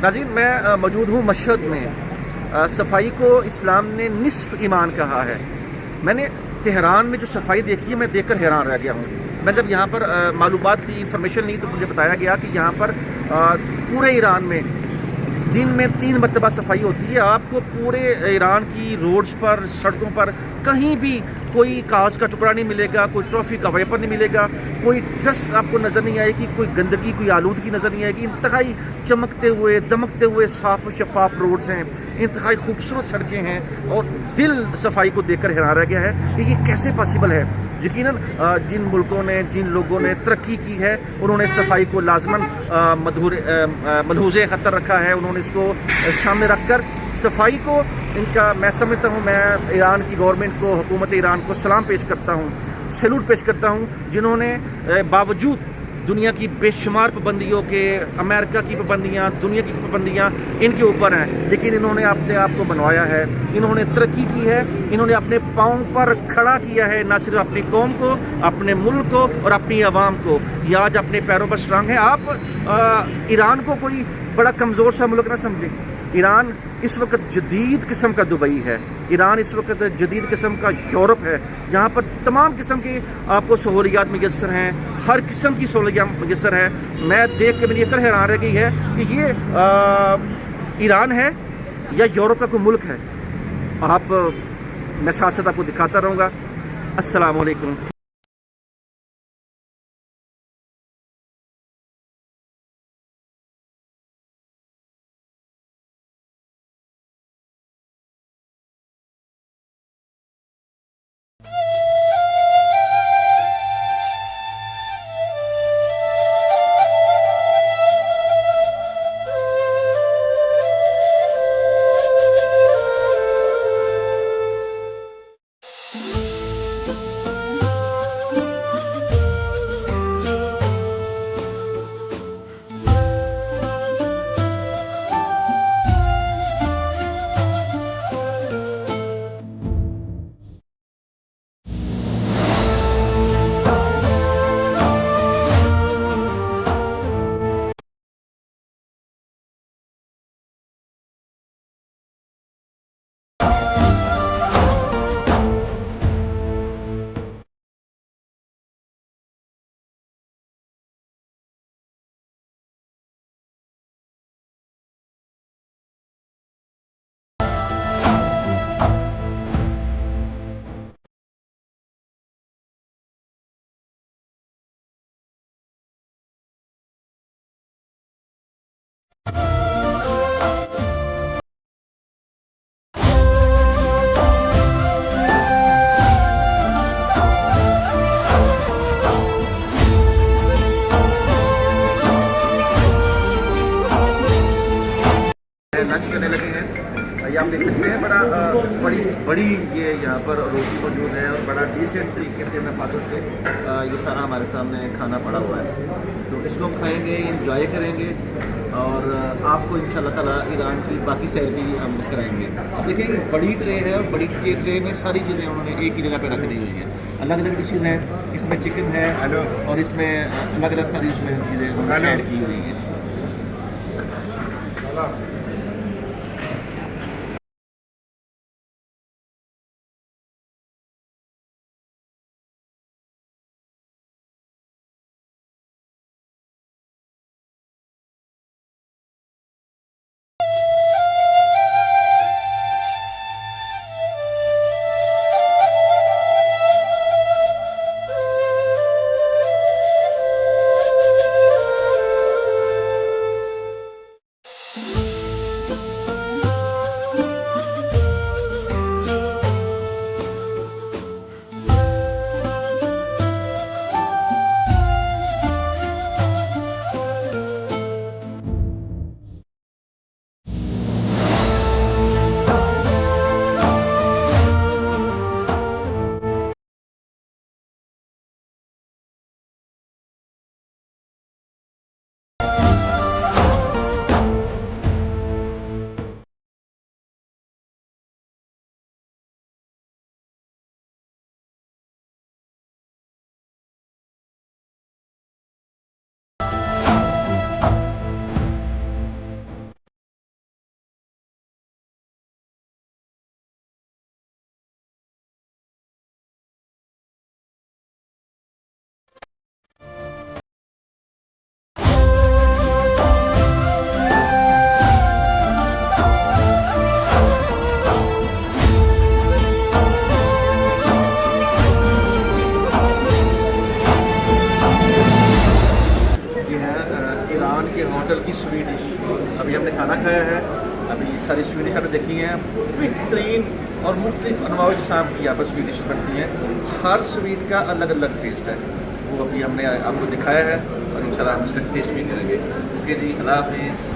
नाज़रीन, मैं मौजूद हूँ मशहद में। सफाई को इस्लाम ने निस्फ़ ईमान कहा है। मैंने तेहरान में जो सफाई देखी है, मैं देखकर हैरान रह गया हूँ। मैं जब यहाँ पर मालूमात ली, इन्फॉर्मेशन ली, तो मुझे बताया गया कि यहाँ पर पूरे ईरान में दिन में 3 मरतबा सफाई होती है। आपको पूरे ईरान की रोड्स पर, सड़कों पर कहीं भी कोई कागज़ का टुकड़ा नहीं मिलेगा, कोई टॉफ़ी का वेपर नहीं मिलेगा, कोई डस्ट आपको नज़र नहीं आएगी, कोई गंदगी, कोई आलूदगी नज़र नहीं आएगी। इंतहाई चमकते हुए, दमकते हुए साफ़ और शफ़ाफ़ रोड्स हैं, इंतहाई खूबसूरत सड़कें हैं और दिल सफाई को देखकर हैरान रह गया है कि ये कैसे पॉसिबल है। यकीनन जिन मुल्कों ने, जिन लोगों ने तरक्की की है, उन्होंने सफाई को लाजमन मलहूज़े ख़तर रखा है। उन्होंने इसको सामने रख कर सफाई को, इनका मैं समझता हूँ, मैं ईरान की गवर्नमेंट को, हुकूमत ईरान को सलाम पेश करता हूँ, सैल्यूट पेश करता हूँ, जिन्होंने बावजूद दुनिया की बेशुमार पाबंदियों के, अमेरिका की पाबंदियाँ, दुनिया की पाबंदियाँ इनके ऊपर हैं, लेकिन इन्होंने अपने आप को बनवाया है, इन्होंने तरक्की की है, इन्होंने अपने पाँव पर खड़ा किया है, ना सिर्फ अपनी कौम को, अपने मुल्क को और अपनी आवाम को। ये आज अपने पैरों पर स्ट्रांग है। आप ईरान को कोई बड़ा कमज़ोर सा मुल्क ना समझें। ईरान इस वक्त जदीद किस्म का दुबई है। ईरान इस वक्त जदीद किस्म का यूरोप है। यहाँ पर तमाम किस्म की आपको सहूलियात मैसर हैं, हर किस्म की सहूलियात मैसर है। मैं देख के मेरी ये हैरान रह गई है कि ये ईरान है या यूरोप का कोई मुल्क है। मैं साथ साथ आपको दिखाता रहूँगा। अस्सलाम वालेकुम। लंच करने लगे हैं। ये आप देख सकते हैं, बड़ी बड़ी ये यहाँ पर रोटी मौजूद है और बड़ा डिसेंट तरीके से, नफासत से ये सारा हमारे सामने खाना पड़ा हुआ है। तो इसको हम खाएँगे, इंजॉय करेंगे और आपको इंशाल्लाह ताला ईरान की बाकी सैर भी हम कराएंगे। अब देखेंगे, बड़ी ट्रे है और बड़ी ट्रे में सारी चीज़ें उन्होंने एक ही जगह पे रख दी हुई हैं। अलग अलग डिशेज़ हैं, इसमें चिकन है और इसमें अलग अलग सारी इसमें चीज़ें उन्होंने ऐड की हुई हैं। अभी हमने खाना खाया है, अभी सारी स्वीट डिश आपने देखी हैं, बेहतरीन और मुख्तलिफ अनवाओ इक़साम की यहाँ पर स्वीट डिश बनती हैं। हर स्वीट का अलग अलग टेस्ट है, वो अभी हमने आपको दिखाया है और इंशाल्लाह हम इसका टेस्ट भी करेंगे। ओके जी, अल्लाह हाफिज़।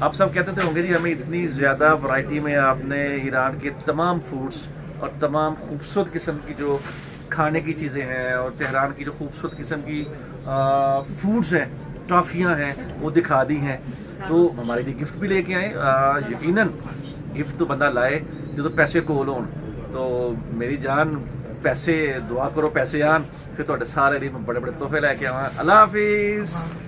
आप सब कहते थे होंगे जी हमें इतनी ज़्यादा वैरायटी में आपने ईरान के तमाम फूड्स और तमाम खूबसूरत किस्म की जो खाने की चीज़ें हैं और तेहरान की जो खूबसूरत किस्म की फूड्स हैं, टॉफ़ियाँ हैं, वो दिखा दी हैं। तो हमारे लिए गिफ्ट भी लेके आए। यकीनन गिफ्ट तो बंदा लाए जो तो पैसे कोल होन। तो मेरी जान पैसे दुआ करो पैसे आन, फिर तो सारे लिए बड़े बड़े तोहफे लैके आवां। अल्लाह हाफिज़।